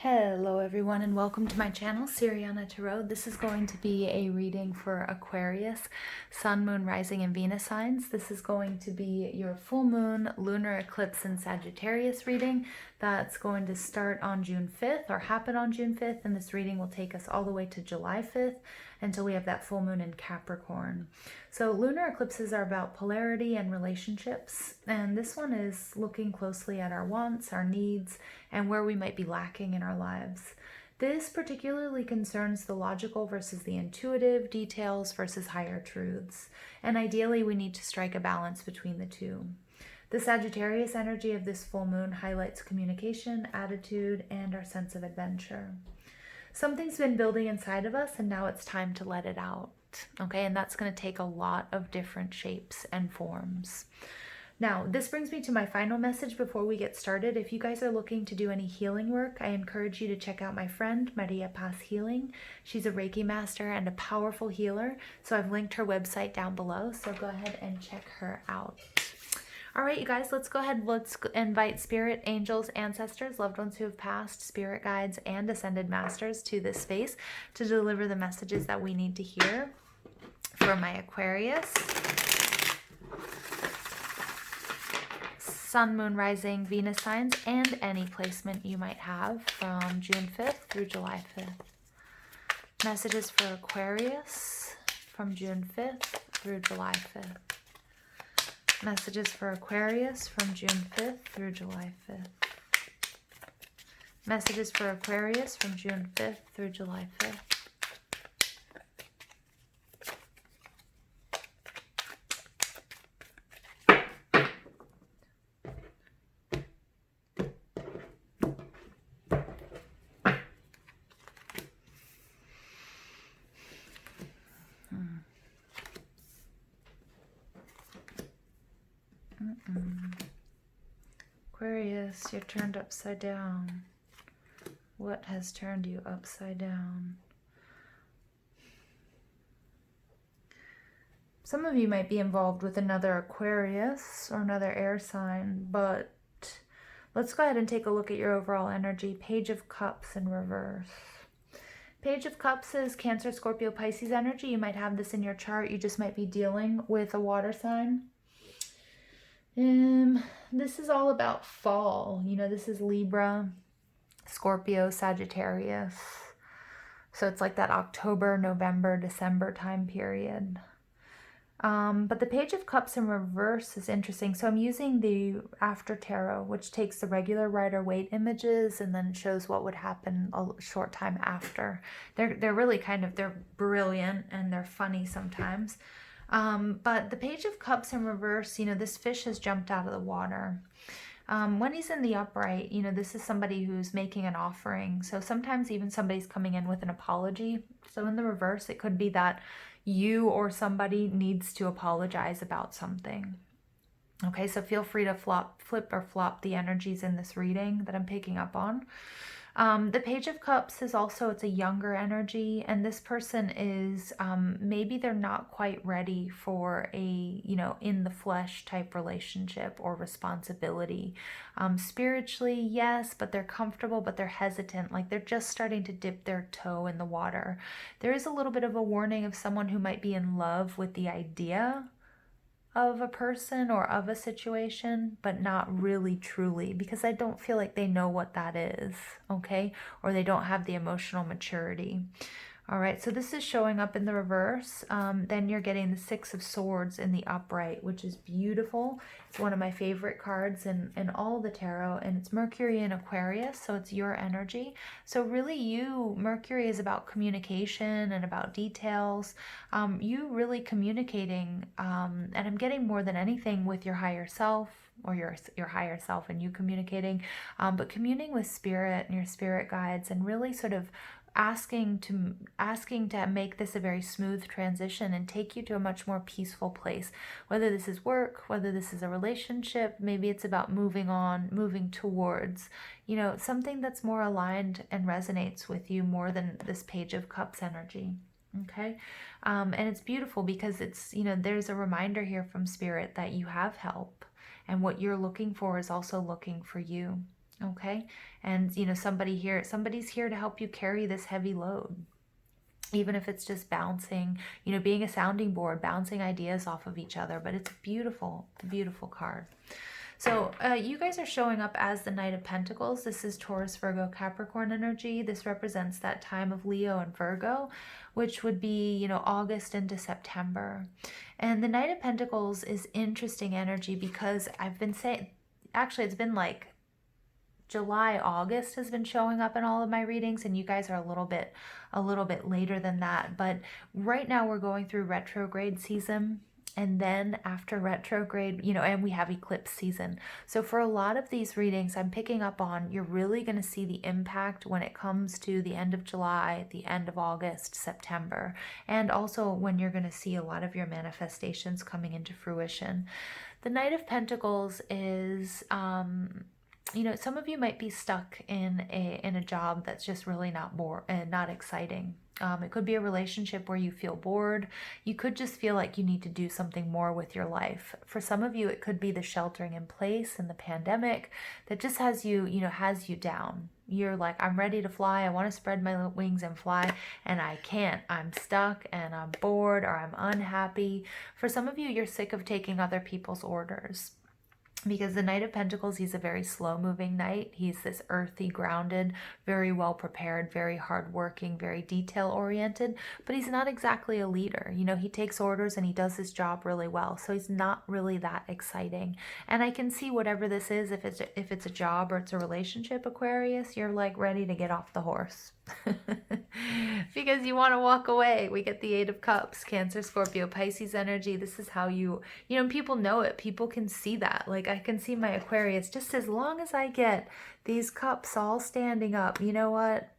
Hello everyone and welcome to my channel, Siriana Tarot. This is going to be a reading for Aquarius, Sun, Moon, Rising, and Venus signs. This is going to be your full moon, lunar eclipse, and Sagittarius reading. That's going to start on June 5th or happen on June 5th, and this reading will take us all the way to July 5th until we have that full moon in Capricorn. So lunar eclipses are about polarity and relationships, and this one is looking closely at our wants, our needs, and where we might be lacking in our lives. This particularly concerns the logical versus the intuitive, details versus higher truths, and ideally we need to strike a balance between the two. The Sagittarius energy of this full moon highlights communication, attitude, and our sense of adventure. Something's been building inside of us and now it's time to let it out. Okay, and that's going to take a lot of different shapes and forms. Now, this brings me to my final message before we get started. If you guys are looking to do any healing work, I encourage you to check out my friend, Maria Paz Healing. She's a Reiki master and a powerful healer, so I've linked her website down below, so go ahead and check her out. All right, you guys, let's go ahead. Let's invite spirit, angels, ancestors, loved ones who have passed, spirit guides, and ascended masters to this space to deliver the messages that we need to hear for my Aquarius, Sun, Moon, Rising, Venus signs, and any placement you might have from June 5th through July 5th. Messages for Aquarius from June 5th through July 5th. Messages for Aquarius from June 5th through July 5th. Messages for Aquarius from June 5th through July 5th. Aquarius, you're turned upside down. What has turned you upside down? Some of you might be involved with another Aquarius or another air sign, but let's go ahead and take a look at your overall energy. Page of Cups in reverse. Page of Cups is Cancer, Scorpio, Pisces energy. You might have this in your chart. You just might be dealing with a water sign. This is all about fall. You know, this is Libra, Scorpio, Sagittarius. So it's like that October, November, December time period. But the Page of Cups in reverse is interesting. So I'm using the After Tarot, which takes the regular Rider-Waite images and then shows what would happen a short time after. They're really they're brilliant and they're funny sometimes. But the Page of Cups in reverse, you know, this fish has jumped out of the water. When he's in the upright, you know, this is somebody who's making an offering. So sometimes even somebody's coming in with an apology. So in the reverse, it could be that you or somebody needs to apologize about something. Okay, so feel free to flip or flop the energies in this reading that I'm picking up on. The Page of Cups is also, it's a younger energy, and this person is, maybe they're not quite ready for a, you know, in the flesh type relationship or responsibility. Spiritually, yes, but they're comfortable, but they're hesitant, like they're just starting to dip their toe in the water. There is a little bit of a warning of someone who might be in love with the idea of a person or of a situation, but not really truly, because I don't feel like they know what that is, okay? Or they don't have the emotional maturity. All right, so this is showing up in the reverse. Then you're getting the Six of Swords in the upright, which is beautiful. It's one of my favorite cards in all the tarot, and it's Mercury in Aquarius, so it's your energy. So really Mercury is about communication and about details. You really communicating, and I'm getting more than anything with your higher self, or your higher self and you communicating, but communing with spirit and your spirit guides, and really sort of asking to make this a very smooth transition and take you to a much more peaceful place, whether this is work, whether this is a relationship, maybe it's about moving on, moving towards, you know, something that's more aligned and resonates with you more than this Page of Cups energy. Okay, and it's beautiful because it's, you know, there's a reminder here from spirit that you have help, and what you're looking for is also looking for you. Okay. And, you know, somebody's here to help you carry this heavy load. Even if it's just bouncing, you know, being a sounding board, bouncing ideas off of each other. But it's beautiful, it's a beautiful card. So you guys are showing up as the Knight of Pentacles. This is Taurus, Virgo, Capricorn energy. This represents that time of Leo and Virgo, which would be, you know, August into September. And the Knight of Pentacles is interesting energy because I've been saying, actually, it's been like July, August has been showing up in all of my readings, and you guys are a little bit later than that. But right now we're going through retrograde season. And then after retrograde, you know, and we have eclipse season. So for a lot of these readings, I'm picking up on you're really going to see the impact when it comes to the end of July, the end of August, September, and also when you're going to see a lot of your manifestations coming into fruition. The Knight of Pentacles is, you know, some of you might be stuck in a job that's just really not exciting. It could be a relationship where you feel bored. You could just feel like you need to do something more with your life. For some of you, it could be the sheltering in place and the pandemic that just has you, you know, has you down. You're like, I'm ready to fly. I want to spread my wings and fly, and I can't. I'm stuck and I'm bored or I'm unhappy. For some of you, you're sick of taking other people's orders. Because the Knight of Pentacles, he's a very slow-moving knight. He's this earthy, grounded, very well-prepared, very hardworking, very detail-oriented, but he's not exactly a leader. You know, he takes orders and he does his job really well, so he's not really that exciting. And I can see whatever this is, if it's a job or it's a relationship, Aquarius, you're like ready to get off the horse. Because you want to walk away. We get the Eight of Cups, Cancer, Scorpio, Pisces energy. This is how you know, people know it. People can see that. Like I can see my Aquarius, just as long as I get these cups all standing up, you know what?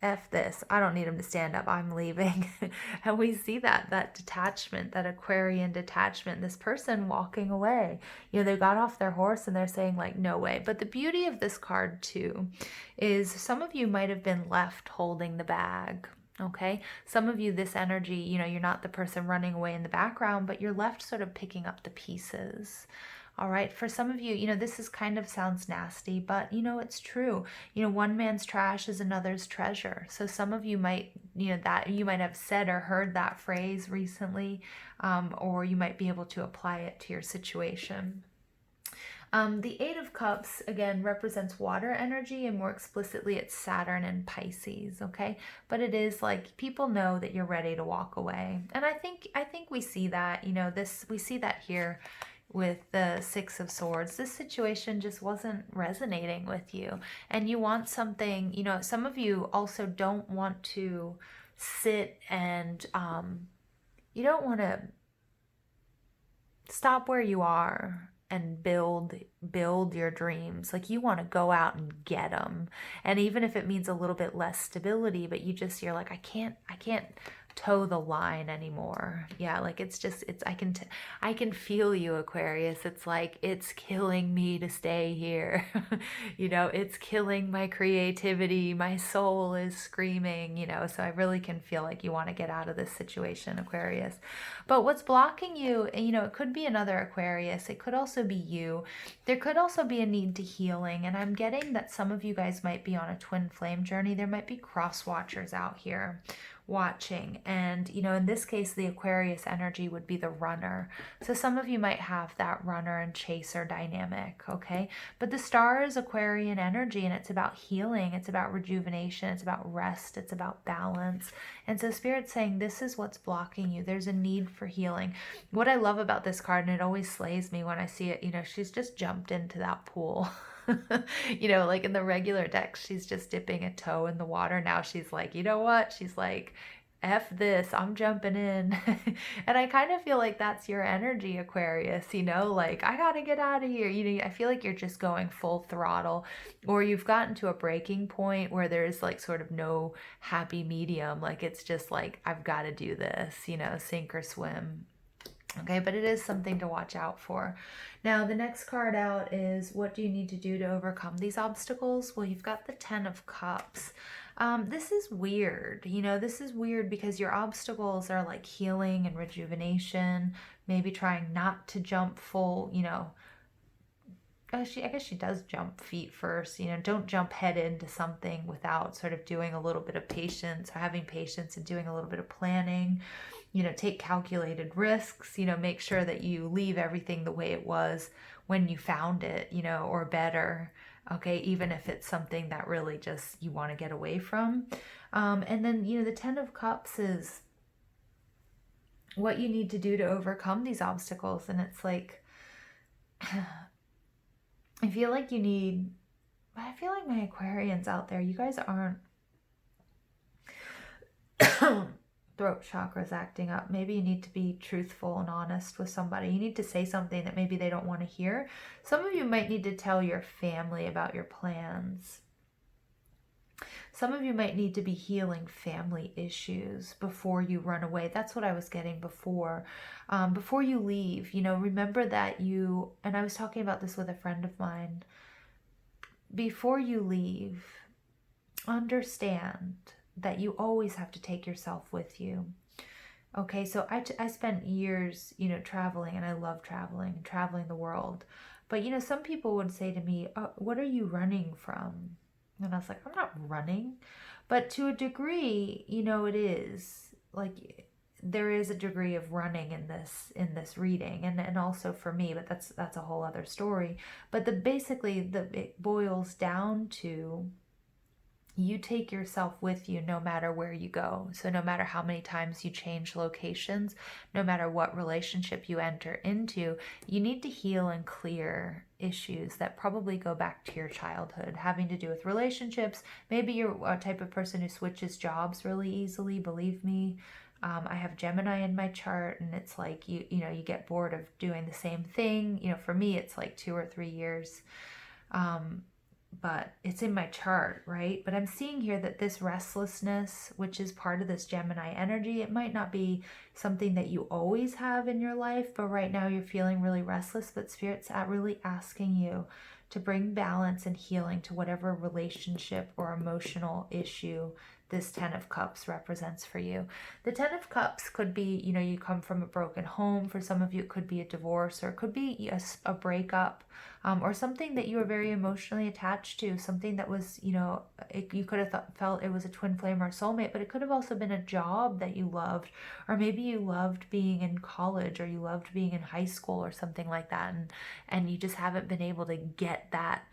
F this. I don't need him to stand up. I'm leaving. And we see that detachment, that Aquarian detachment, this person walking away. You know, they got off their horse and they're saying like, no way. But the beauty of this card too is some of you might have been left holding the bag. Okay. Some of you, this energy, you know, you're not the person running away in the background, but you're left sort of picking up the pieces. All right. For some of you, you know, this is kind of sounds nasty, but you know, it's true. You know, one man's trash is another's treasure. So some of you might, you know, that you might have said or heard that phrase recently, or you might be able to apply it to your situation. The Eight of Cups, again, represents water energy, and more explicitly, it's Saturn and Pisces, okay? But it is like, people know that you're ready to walk away. And I think we see that, you know, we see that here with the Six of Swords. This situation just wasn't resonating with you. And you want something, you know, some of you also don't want to sit and, you don't want to stop where you are and build your dreams. Like you want to go out and get them. And even if it means a little bit less stability, but you're like, I can't toe the line anymore. Yeah, like I can feel you, Aquarius. It's like, it's killing me to stay here. You know, it's killing my creativity. My soul is screaming, you know, so I really can feel like you want to get out of this situation, Aquarius. But what's blocking you, you know, it could be another Aquarius. It could also be you. There could also be a need to healing. And I'm getting that some of you guys might be on a twin flame journey. There might be cross watchers out here watching, and you know, in this case the Aquarius energy would be the runner. So some of you might have that runner and chaser dynamic, okay? But the star is Aquarian energy, and it's about healing, it's about rejuvenation, it's about rest, it's about balance. And so Spirit's saying this is what's blocking you. There's a need for healing. What I love about this card, and it always slays me when I see it, you know, she's just jumped into that pool. You know, like in the regular deck, she's just dipping a toe in the water. Now she's like, you know what? She's like, F this, I'm jumping in. And I kind of feel like that's your energy, Aquarius, you know, like I gotta get out of here. You know, I feel like you're just going full throttle, or you've gotten to a breaking point where there's like sort of no happy medium. Like it's just like, I've got to do this, you know, sink or swim. Okay, but it is something to watch out for. Now, the next card out is, what do you need to do to overcome these obstacles? Well, you've got the Ten of Cups. This is weird. You know, this is weird because your obstacles are like healing and rejuvenation, maybe trying not to jump full, you know, I guess she does jump feet first. You know, don't jump head into something without sort of doing a little bit of patience or having patience and doing a little bit of planning. You know, take calculated risks. You know, make sure that you leave everything the way it was when you found it, you know, or better. Okay, even if it's something that really just you want to get away from. And then, you know, the Ten of Cups is what you need to do to overcome these obstacles. And it's like, I feel like you need, I feel like my Aquarians out there, you guys aren't, throat chakra's acting up. Maybe you need to be truthful and honest with somebody. You need to say something that maybe they don't want to hear. Some of you might need to tell your family about your plans. Some of you might need to be healing family issues before you run away. That's what I was getting before. Before you leave, you know, remember that you, and I was talking about this with a friend of mine, before you leave, understand that you always have to take yourself with you. Okay, so I spent years, you know, traveling, and I love traveling the world. But, you know, some people would say to me, oh, what are you running from? And I was like, I'm not running. But to a degree, you know, it is. Like, there is a degree of running in this reading. And also for me, but that's a whole other story. But it boils down to, you take yourself with you no matter where you go. So no matter how many times you change locations, no matter what relationship you enter into, you need to heal and clear issues that probably go back to your childhood, having to do with relationships. Maybe you're a type of person who switches jobs really easily, believe me. I have Gemini in my chart, and it's like, you know, you get bored of doing the same thing. You know, for me, it's like 2 or 3 years. But it's in my chart, right? But I'm seeing here that this restlessness, which is part of this Gemini energy, it might not be something that you always have in your life, but right now you're feeling really restless, but Spirit's really asking you to bring balance and healing to whatever relationship or emotional issue this Ten of Cups represents for you. The Ten of Cups could be, you know, you come from a broken home. For some of you, it could be a divorce, or it could be a breakup, or something that you were very emotionally attached to, something that was, you know, you could have felt it was a twin flame or a soulmate, but it could have also been a job that you loved, or maybe you loved being in college, or you loved being in high school or something like that, and you just haven't been able to get that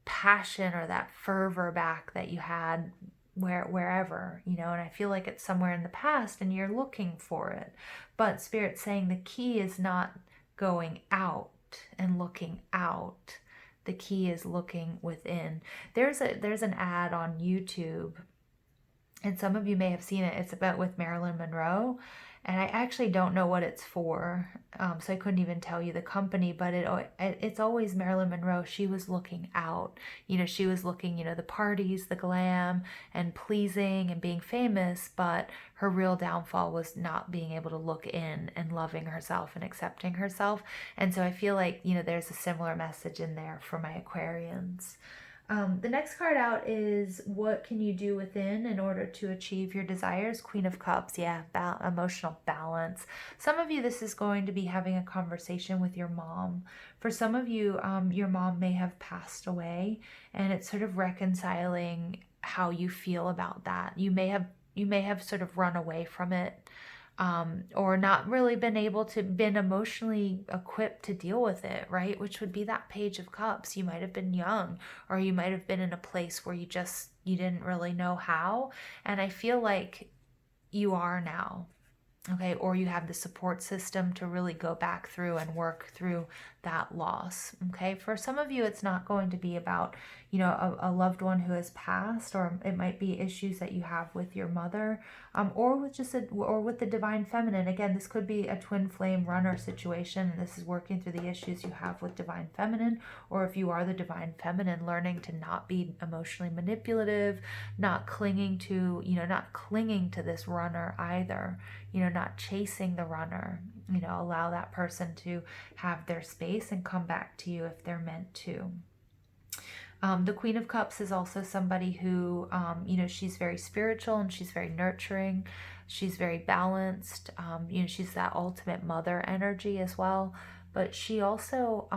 passion or that fervor back that you had wherever, you know. And I feel like it's somewhere in the past and you're looking for it. But Spirit's saying the key is not going out and looking out. The key is looking within. There's an ad on YouTube, and some of you may have seen it. It's about with Marilyn Monroe, and I actually don't know what it's for, so I couldn't even tell you the company, but it's always Marilyn Monroe. She was looking out. You know, she was looking, you know, the parties, the glam, and pleasing and being famous, but her real downfall was not being able to look in and loving herself and accepting herself. And so I feel like, you know, there's a similar message in there for my Aquarians. The next card out is, what can you do within in order to achieve your desires? Queen of Cups. Yeah, emotional balance. Some of you, this is going to be having a conversation with your mom. For some of you, your mom may have passed away, and it's sort of reconciling how you feel about that. You may have sort of run away from it, or not really been emotionally equipped to deal with it, right? Which would be that Page of Cups. You might have been young, or you might have been in a place where you didn't really know how. And I feel like you are now, okay? Or you have the support system to really go back through and work through that loss, okay? For some of you, it's not going to be about, you know, a loved one who has passed, or it might be issues that you have with your mother, or with the Divine Feminine. Again, this could be a twin flame runner situation, and this is working through the issues you have with Divine Feminine. Or if you are the Divine Feminine, learning to not be emotionally manipulative, not clinging to this runner either, you know, not chasing the runner. You know, allow that person to have their space and come back to you if they're meant to. The Queen of Cups is also somebody who, you know, she's very spiritual and she's very nurturing. She's very balanced. You know, she's that ultimate mother energy as well. But she also,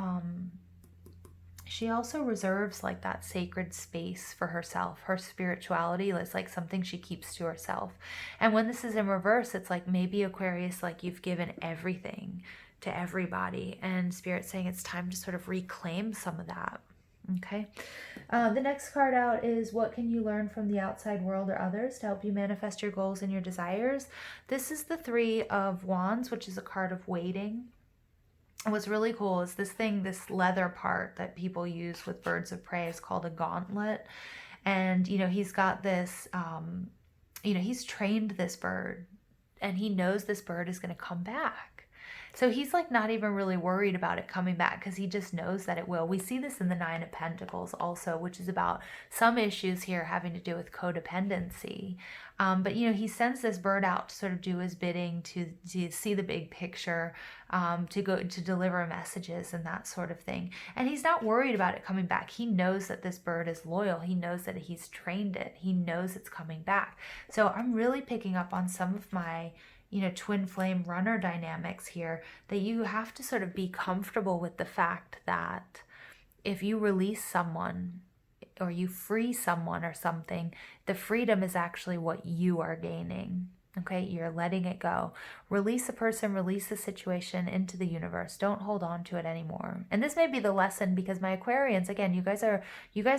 she also reserves like that sacred space for herself. Her spirituality is like something she keeps to herself. And when this is in reverse, it's like maybe Aquarius, like you've given everything to everybody, and Spirit's saying it's time to sort of reclaim some of that. Okay. The next card out is what can you learn from the outside world or others to help you manifest your goals and your desires? This is the Three of Wands, which is a card of waiting. And what's really cool is this thing, this leather part that people use with birds of prey is called a gauntlet. And, you know, he's got this, you know, he's trained this bird and he knows this bird is going to come back. So he's like not even really worried about it coming back because he just knows that it will. We see this in the Nine of Pentacles also, which is about some issues here having to do with codependency. But, you know, he sends this bird out to sort of do his bidding, to see the big picture, to go to deliver messages and that sort of thing. And he's not worried about it coming back. He knows that this bird is loyal. He knows that he's trained it. He knows it's coming back. So I'm really picking up on some of my, you know, twin flame runner dynamics here, that you have to sort of be comfortable with the fact that if you release someone or you free someone or something, the freedom is actually what you are gaining. Okay, you're letting it go. Release a person, release a situation into the universe. Don't hold on to it anymore. And this may be the lesson, because my Aquarians, again, you guys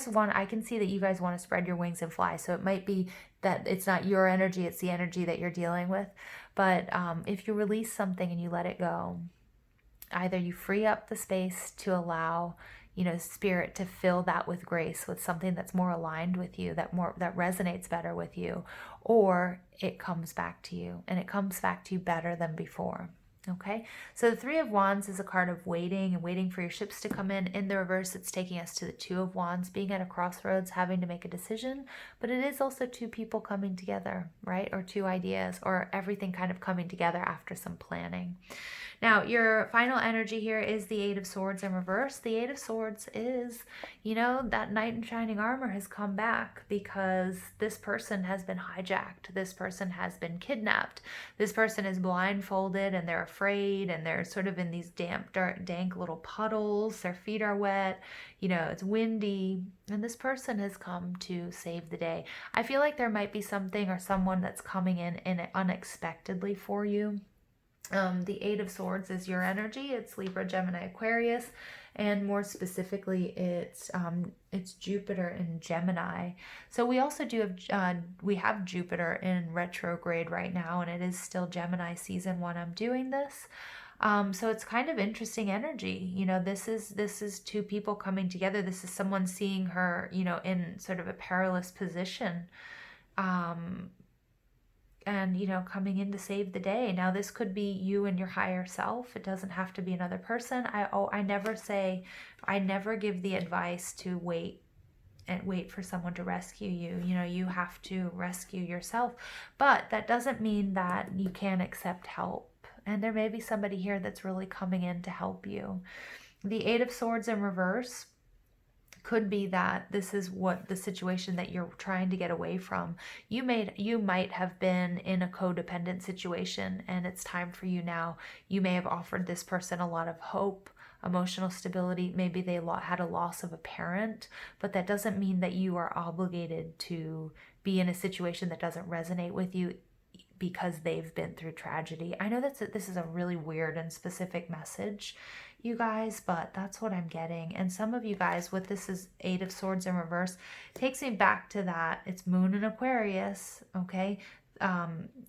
want, I can see that you guys want to spread your wings and fly. So it might be that it's not your energy, it's the energy that you're dealing with. But if you release something and you let it go, either you free up the space to allow, you know, Spirit to fill that with grace, with something that's more aligned with you, that resonates better with you, or it comes back to you, and it comes back to you better than before. Okay, so the Three of Wands is a card of waiting and waiting for your ships to come in. In the reverse, it's taking us to the Two of Wands, being at a crossroads, having to make a decision. But it is also two people coming together, right? Or two ideas, or everything kind of coming together after some planning. Now, your final energy here is the Eight of Swords in reverse. The Eight of Swords is, you know, that knight in shining armor has come back because this person has been hijacked. This person has been kidnapped. This person is blindfolded and they're afraid, and they're sort of in these damp, dark, dank little puddles. Their feet are wet. You know, it's windy. And this person has come to save the day. I feel like there might be something or someone that's coming in unexpectedly for you. The Eight of Swords is your energy. It's Libra, Gemini, Aquarius, and more specifically, it's Jupiter in Gemini. So we also do have Jupiter in retrograde right now, and it is still Gemini season when I'm doing this. So it's kind of interesting energy. You know, this is two people coming together. This is someone seeing her, you know, in sort of a perilous position. And, you know, coming in to save the day. Now, this could be you and your higher self. It doesn't have to be another person. I never give the advice to wait for someone to rescue you. You know, you have to rescue yourself. But that doesn't mean that you can't accept help. And there may be somebody here that's really coming in to help you. The Eight of Swords in reverse could be that this is what the situation that you're trying to get away from. You might have been in a codependent situation, and it's time for you now. You may have offered this person a lot of hope, emotional stability. Maybe they had a loss of a parent, but that doesn't mean that you are obligated to be in a situation that doesn't resonate with you because they've been through tragedy. I know this is a really weird and specific message, you guys, but that's what I'm getting. And some of you guys, with this is Eight of Swords in reverse, takes me back to that. It's Moon in Aquarius, okay?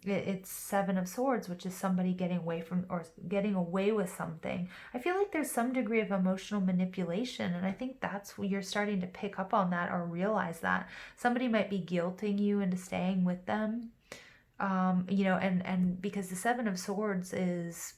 It's Seven of Swords, which is somebody getting away with something. I feel like there's some degree of emotional manipulation, and I think that's what you're starting to pick up on that, or realize that somebody might be guilting you into staying with them. You know, and because the Seven of Swords is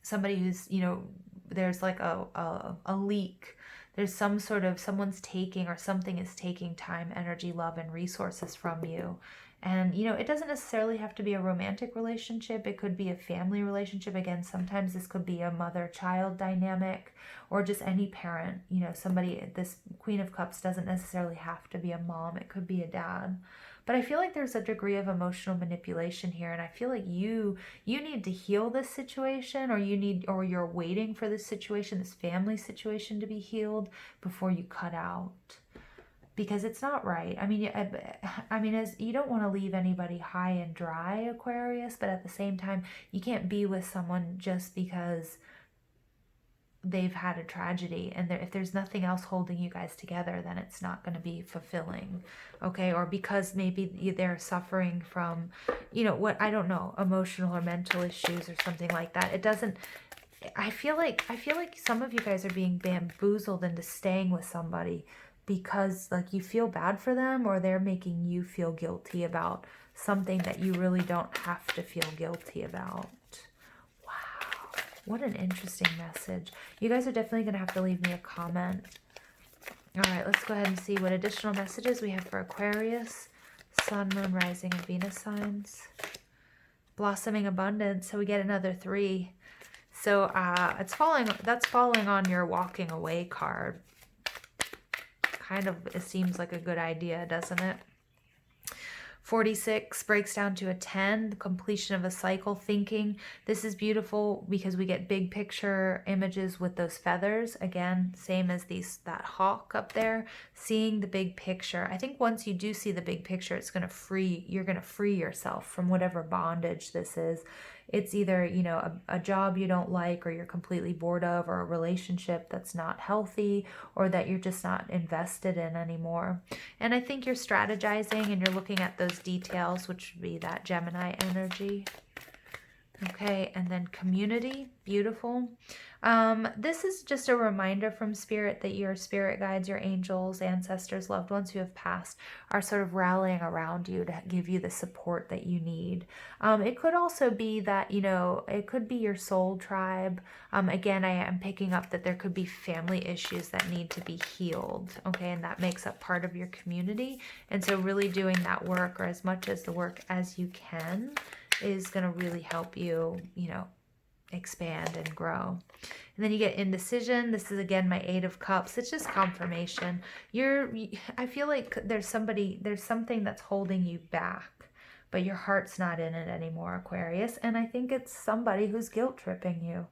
somebody who's, you know, there's like a leak. There's some sort of, someone's taking, or something is taking time, energy, love, and resources from you. And, you know, it doesn't necessarily have to be a romantic relationship. It could be a family relationship. Again, sometimes this could be a mother-child dynamic, or just any parent, you know, somebody. This Queen of Cups doesn't necessarily have to be a mom. It could be a dad. But I feel like there's a degree of emotional manipulation here, and I feel like you need to heal this situation, or you're waiting for this situation, this family situation, to be healed before you cut out. Because it's not right. I mean, as you don't want to leave anybody high and dry, Aquarius, but at the same time, you can't be with someone just because they've had a tragedy, and if there's nothing else holding you guys together, then it's not going to be fulfilling, okay? Or because maybe they're suffering from, you know, what, I don't know, emotional or mental issues or something like that. It doesn't. I feel like some of you guys are being bamboozled into staying with somebody because, like, you feel bad for them, or they're making you feel guilty about something that you really don't have to feel guilty about. Wow, what an interesting message. You guys are definitely going to have to leave me a comment. All right, let's go ahead and see what additional messages we have for Aquarius, Sun, Moon, Rising, and Venus signs. Blossoming abundance, so we get another 3. So that's falling on your walking away card. Kind of, it seems like a good idea, doesn't it? 46 breaks down to a 10, the completion of a cycle. Thinking, this is beautiful because we get big picture images with those feathers. Again, same as that hawk up there, seeing the big picture. I think once you do see the big picture, you're going to free yourself from whatever bondage this is. It's either, you know, a job you don't like, or you're completely bored of, or a relationship that's not healthy, or that you're just not invested in anymore. And I think you're strategizing and you're looking at those details, which would be that Gemini energy. Okay, and then community, beautiful. This is just a reminder from Spirit that your spirit guides, your angels, ancestors, loved ones who have passed are sort of rallying around you to give you the support that you need. It could also be that, you know, it could be your soul tribe. Again, I am picking up that there could be family issues that need to be healed, okay, and that makes up part of your community. And so really doing that work, or as much as the work as you can, is going to really help you, you know, expand and grow. And then you get indecision. This is, again, my 8 of Cups. It's just confirmation. I feel like there's something that's holding you back, but your heart's not in it anymore, Aquarius. And I think it's somebody who's guilt tripping you.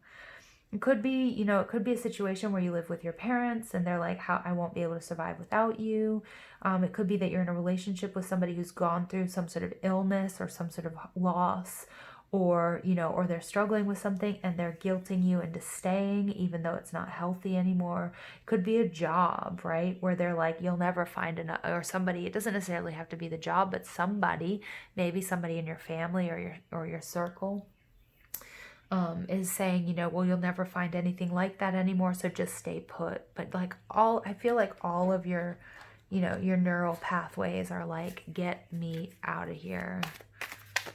It could be, you know, it could be a situation where you live with your parents and they're like, I won't be able to survive without you. It could be that you're in a relationship with somebody who's gone through some sort of illness or some sort of loss, or, you know, or they're struggling with something and they're guilting you into staying even though it's not healthy anymore. It could be a job, right, where they're like, you'll never find enough, or somebody, it doesn't necessarily have to be the job, but somebody, maybe somebody in your family or your circle, is saying, you know, well, you'll never find anything like that anymore, so just stay put. But like I feel like all of your, you know, your neural pathways are like, get me out of here.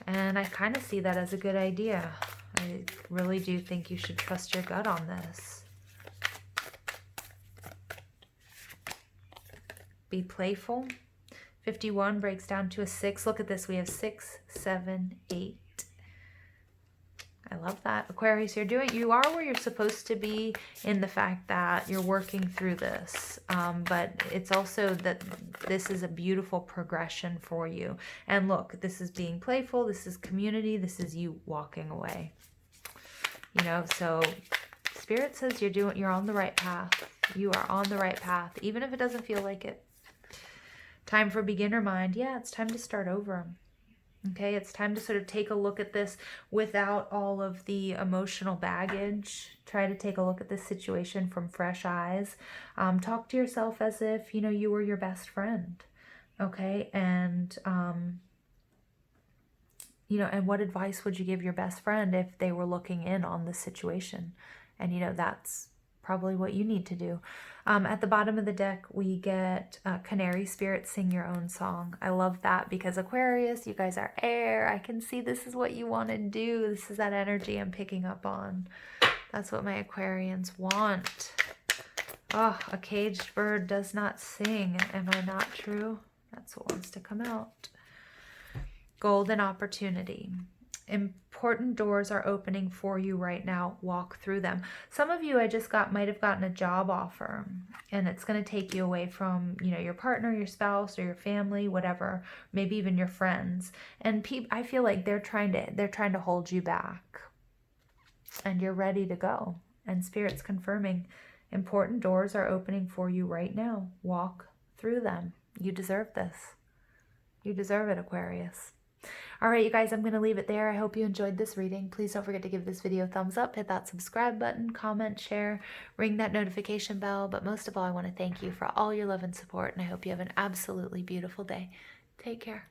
And I kind of see that as a good idea. I really do think you should trust your gut on this. Be playful. 51 breaks down to a 6. Look at this. We have 6, 7, 8. I love that. Aquarius, you are where you're supposed to be, in the fact that you're working through this. But it's also that this is a beautiful progression for you. And look, this is being playful. This is community. This is you walking away. You know, so Spirit says you're on the right path. You are on the right path, even if it doesn't feel like it. Time for beginner mind. Yeah, it's time to start over. Okay, it's time to sort of take a look at this without all of the emotional baggage. Try to take a look at this situation from fresh eyes. Talk to yourself as if, you know, you were your best friend. Okay, and, you know, and what advice would you give your best friend if they were looking in on this situation? And, you know, that's probably what you need to do. At the bottom of the deck, we get Canary Spirit, Sing Your Own Song. I love that because Aquarius, you guys are air. I can see this is what you want to do. This is that energy I'm picking up on. That's what my Aquarians want. Oh, a caged bird does not sing. Am I not true? That's what wants to come out. Golden opportunity. Important doors are opening for you right now. Walk through them. Some of you might have gotten a job offer, and it's going to take you away from, you know, your partner, your spouse, or your family, whatever, maybe even your friends. And I feel like they're trying to hold you back, and you're ready to go. And Spirit's confirming important doors are opening for you right now. Walk through them. You deserve this. You deserve it, Aquarius. All right, you guys, I'm going to leave it there. I hope you enjoyed this reading. Please don't forget to give this video a thumbs up, hit that subscribe button, comment, share, ring that notification bell. But most of all, I want to thank you for all your love and support, and I hope you have an absolutely beautiful day. Take care.